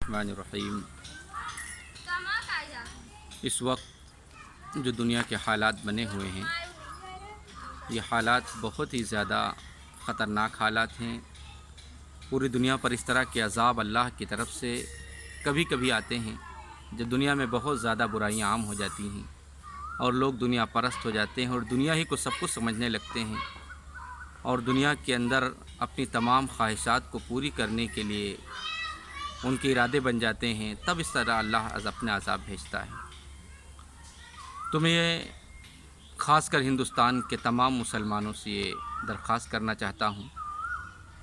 बिस्मिल्लाहिर्रहमानिर्रहीम। इस वक्त जो दुनिया के हालात बने हुए हैं, ये हालात बहुत ही ज़्यादा ख़तरनाक हालात हैं। पूरी दुनिया पर इस तरह के अज़ाब अल्लाह की तरफ से कभी कभी आते हैं जब दुनिया में बहुत ज़्यादा बुराइयां आम हो जाती हैं और लोग दुनिया परस्त हो जाते हैं और दुनिया ही को सब कुछ समझने लगते हैं और दुनिया के अंदर अपनी तमाम ख्वाहिशात को पूरी करने के लिए उनके इरादे बन जाते हैं। तब इस तरह अल्लाह अपने अज़ाब भेजता है। तो मैं ख़ासकर हिंदुस्तान के तमाम मुसलमानों से ये दरख्वास्त करना चाहता हूँ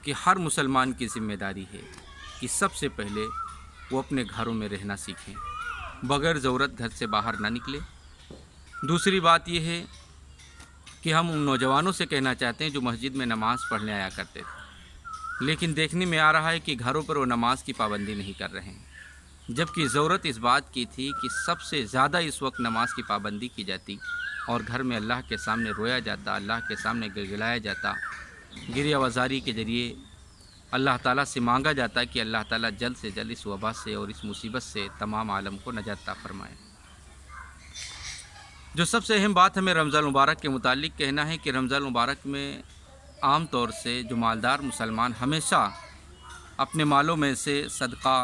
कि हर मुसलमान की ज़िम्मेदारी है कि सबसे पहले वो अपने घरों में रहना सीखें, बग़ैर ज़रूरत घर से बाहर ना निकले। दूसरी बात ये है कि हम उन नौजवानों से कहना चाहते हैं जो मस्जिद में नमाज़ पढ़ने आया करते थे, लेकिन देखने में आ रहा है कि घरों पर वो नमाज की पाबंदी नहीं कर रहे हैं, जबकि ज़रूरत इस बात की थी कि सबसे ज़्यादा इस वक्त नमाज की पाबंदी की जाती और घर में अल्लाह के सामने रोया जाता, अल्लाह के सामने गिड़गिड़ाया जाता, गिरिया वज़ारी के ज़रिए अल्लाह ताला से मांगा जाता कि अल्लाह ताला जल्द से जल्द इस वबा से और इस मुसीबत से तमाम आलम को नजात अता फरमाए। जो सबसे अहम बात हमें रमज़ान मुबारक के मुतालिक कहना है कि रमज़ान मुबारक में आम तौर से जो मालदार मुसलमान हमेशा अपने मालों में से सदका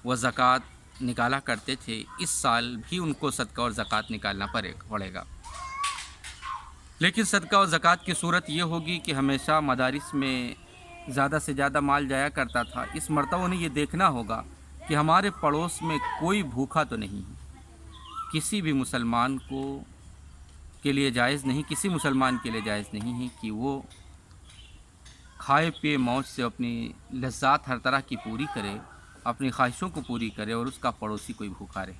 व ज़कात निकाला करते थे, इस साल भी उनको सदका और ज़कात निकालना पड़ेगा। लेकिन सदका और ज़कात की सूरत ये होगी कि हमेशा मदारिस में ज़्यादा से ज़्यादा माल जाया करता था। इस मरतबा उन्हें ये देखना होगा कि हमारे पड़ोस में कोई भूखा तो नहीं है। किसी भी मुसलमान के लिए जायज़ नहीं, किसी मुसलमान के लिए जायज़ नहीं है कि वो खाए पिए मौज से अपनी लज्जात हर तरह की पूरी करे, अपनी ख्वाहिशों को पूरी करे और उसका पड़ोसी कोई भूखा रहे।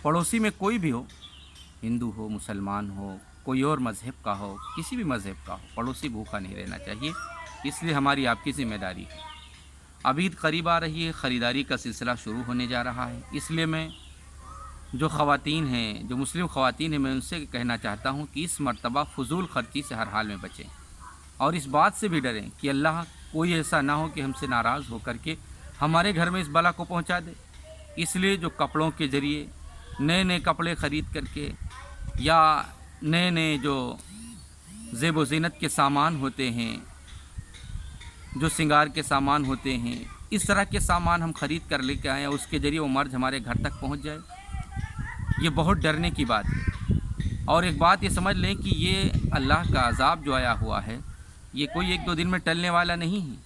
पड़ोसी में कोई भी हो, हिंदू हो, मुसलमान हो, कोई और मज़हब का हो, किसी भी मज़हब का हो, पड़ोसी भूखा नहीं रहना चाहिए। इसलिए हमारी आपकी ज़िम्मेदारी है। अब ईद करीब आ रही है, ख़रीदारी का सिलसिला शुरू होने जा रहा है। इसलिए मैं जो ख़वातीन हैं, जो मुस्लिम ख़वातीन हैं, मैं उनसे कहना चाहता हूँ कि इस मरतबा फ़ुज़ूल ख़र्ची से हर हाल में बचें और इस बात से भी डरें कि अल्लाह कोई ऐसा ना हो कि हमसे नाराज़ हो करके हमारे घर में इस बला को पहुँचा दे। इसलिए जो कपड़ों के ज़रिए नए नए कपड़े ख़रीद करके या नए नए जो ज़ेब व ज़ीनत के सामान होते हैं, जो श्रृंगार के सामान होते हैं, इस तरह के सामान हम ख़रीद कर लेके आएँ और उसके ज़रिए वो मर्ज़ हमारे घर तक पहुँच जाए, ये बहुत डरने की बात है। और एक बात ये समझ लें कि ये अल्लाह का अज़ाब जो आया हुआ है, ये कोई एक दो दिन में टलने वाला नहीं है।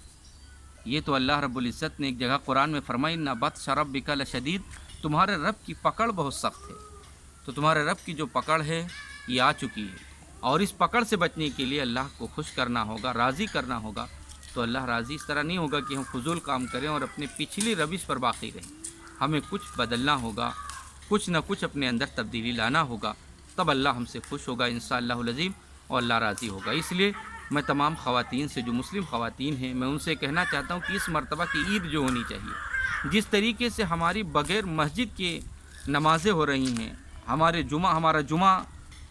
ये तो अल्लाह रब्बुल इज़्ज़त ने एक जगह कुरान में फरमाई, इन्ना बत्श रब्बिका लशदीद, तुम्हारे रब की पकड़ बहुत सख्त है। तो तुम्हारे रब की जो पकड़ है ये आ चुकी है और इस पकड़ से बचने के लिए अल्लाह को खुश करना होगा, राज़ी करना होगा। तो अल्लाह राज़ी इस तरह नहीं होगा कि हम फजूल काम करें और अपने पिछली रविश पर बाकी रहें। हमें कुछ बदलना होगा, कुछ न कुछ अपने अंदर तब्दीली लाना होगा, तब अल्लाह हमसे खुश होगा इंशाअल्लाहुल अज़ीम और अल्लाह राज़ी होगा। इसलिए मैं तमाम ख़वातीन से, जो मुस्लिम ख़वातीन हैं, मैं उनसे कहना चाहता हूँ कि इस मरतबा की ईद जो होनी चाहिए, जिस तरीके से हमारी बग़ैर मस्जिद के नमाज़ें हो रही हैं, हमारा जुमा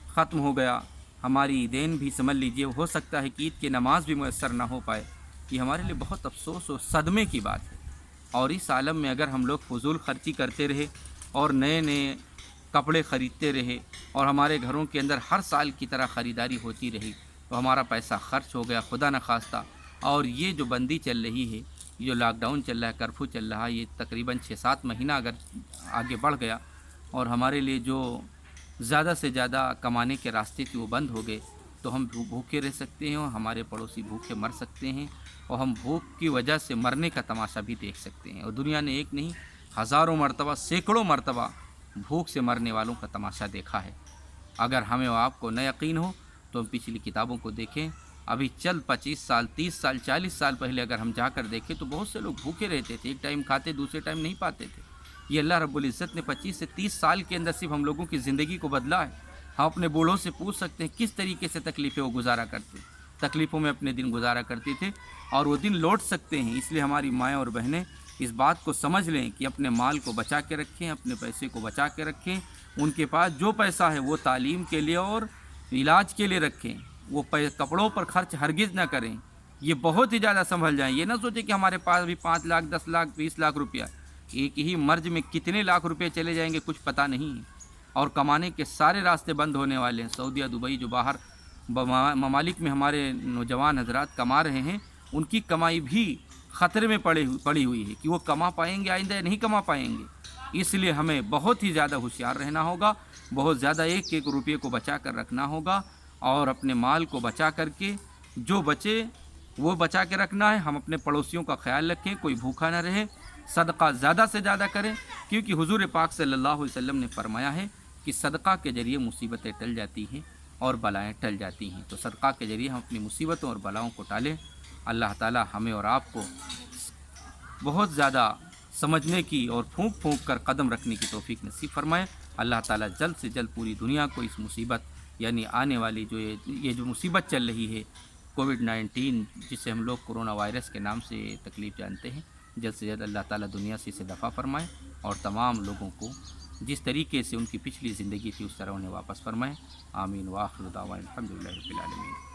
ख़त्म हो गया, हमारी ईदैन भी समझ लीजिए, हो सकता है कि ईद की नमाज़ भी मुयस्सर ना हो पाए। ये हमारे लिए बहुत अफसोस और सदमे की बात है। और इस आलम में अगर हम लोग फजूल खर्ची करते रहे और नए नए कपड़े ख़रीदते रहे और हमारे घरों के अंदर हर साल की तरह ख़रीदारी होती रही, तो हमारा पैसा ख़र्च हो गया खुदा न खास्ता। और ये जो बंदी चल रही है, ये जो लॉकडाउन चल रहा है, कर्फ्यू चल रहा है, ये तकरीबन 6-7 महीना अगर आगे बढ़ गया और हमारे लिए जो ज़्यादा से ज़्यादा कमाने के रास्ते थे वो बंद हो गए, तो हम भूखे रह सकते हैं और हमारे पड़ोसी भूखे मर सकते हैं और हम भूख की वजह से मरने का तमाशा भी देख सकते हैं। और दुनिया ने एक नहीं, हज़ारों मरतबा, सैकड़ों मरतबा भूख से मरने वालों का तमाशा देखा है। अगर हमें और आपको न यकीन हो तो हम पिछली किताबों को देखें। अभी चल 25 साल, 30 साल, 40 साल पहले अगर हम जाकर देखें तो बहुत से लोग भूखे रहते थे, एक टाइम खाते, दूसरे टाइम नहीं पाते थे। ये अल्लाह रब्बुल इज़्ज़त ने 25 से 30 साल के अंदर सिर्फ हम लोगों की ज़िंदगी को बदला है। हम अपने बूढ़ों से पूछ सकते हैं किस तरीके से तकलीफ़ें वो गुजारा करते, तकलीफ़ों में अपने दिन गुजारा करते थे और वो दिन लौट सकते हैं। इसलिए हमारी माएँ और बहनें इस बात को समझ लें कि अपने माल को बचा के रखें, अपने पैसे को बचा के रखें। उनके पास जो पैसा है वो तालीम के लिए और इलाज के लिए रखें, वो कपड़ों पर खर्च हरगिज़ ना करें। ये बहुत ही ज़्यादा संभल जाएँ। ये ना सोचें कि हमारे पास भी 5 लाख, 10 लाख, 20 लाख रुपया, एक ही मर्ज में कितने लाख रुपए चले जाएंगे कुछ पता नहीं है, और कमाने के सारे रास्ते बंद होने वाले हैं। सऊदीया, दुबई, जो बाहर ममालिक में हमारे नौजवान हजरात कमा रहे हैं, उनकी कमाई भी ख़तरे में पड़ी हुई है कि वो कमा पाएंगे आइंदा या नहीं कमा पाएंगे। इसलिए हमें बहुत ही ज़्यादा होशियार रहना होगा, बहुत ज़्यादा एक एक रुपये को बचा कर रखना होगा, और अपने माल को बचा करके जो बचे वो बचा के रखना है। हम अपने पड़ोसियों का ख्याल रखें, कोई भूखा न रहे, सदका ज़्यादा से ज़्यादा करें, क्योंकि हुजूर पाक सल्लल्लाहु अलैहि वसल्लम ने फरमाया है कि सदका के ज़रिए मुसीबतें टल जाती हैं और बलाएँ टल जाती हैं। तो सदका के ज़रिए हम अपनी मुसीबतों और बलाओं को टालें। अल्लाह ताला हमें और आपको बहुत ज़्यादा समझने की और फूंक फूंक कर कदम रखने की तौफीक नसीब फरमाए। अल्लाह ताला जल्द से जल्द पूरी दुनिया को इस मुसीबत यानी आने वाली जो ये जो मुसीबत चल रही है कोविड-19, जिसे हम लोग कोरोना वायरस के नाम से तकलीफ़ जानते हैं, जल्द से जल्द अल्लाह ताला दुनिया से इसे दफ़ा फरमाए और तमाम लोगों को जिस तरीके से उनकी पिछली ज़िंदगी थी उस तरह उन्हें वापस फरमाए। आमीन व आखिर दावाना अल्हम्दुलिल्लाहि रब्बिल आलमीन।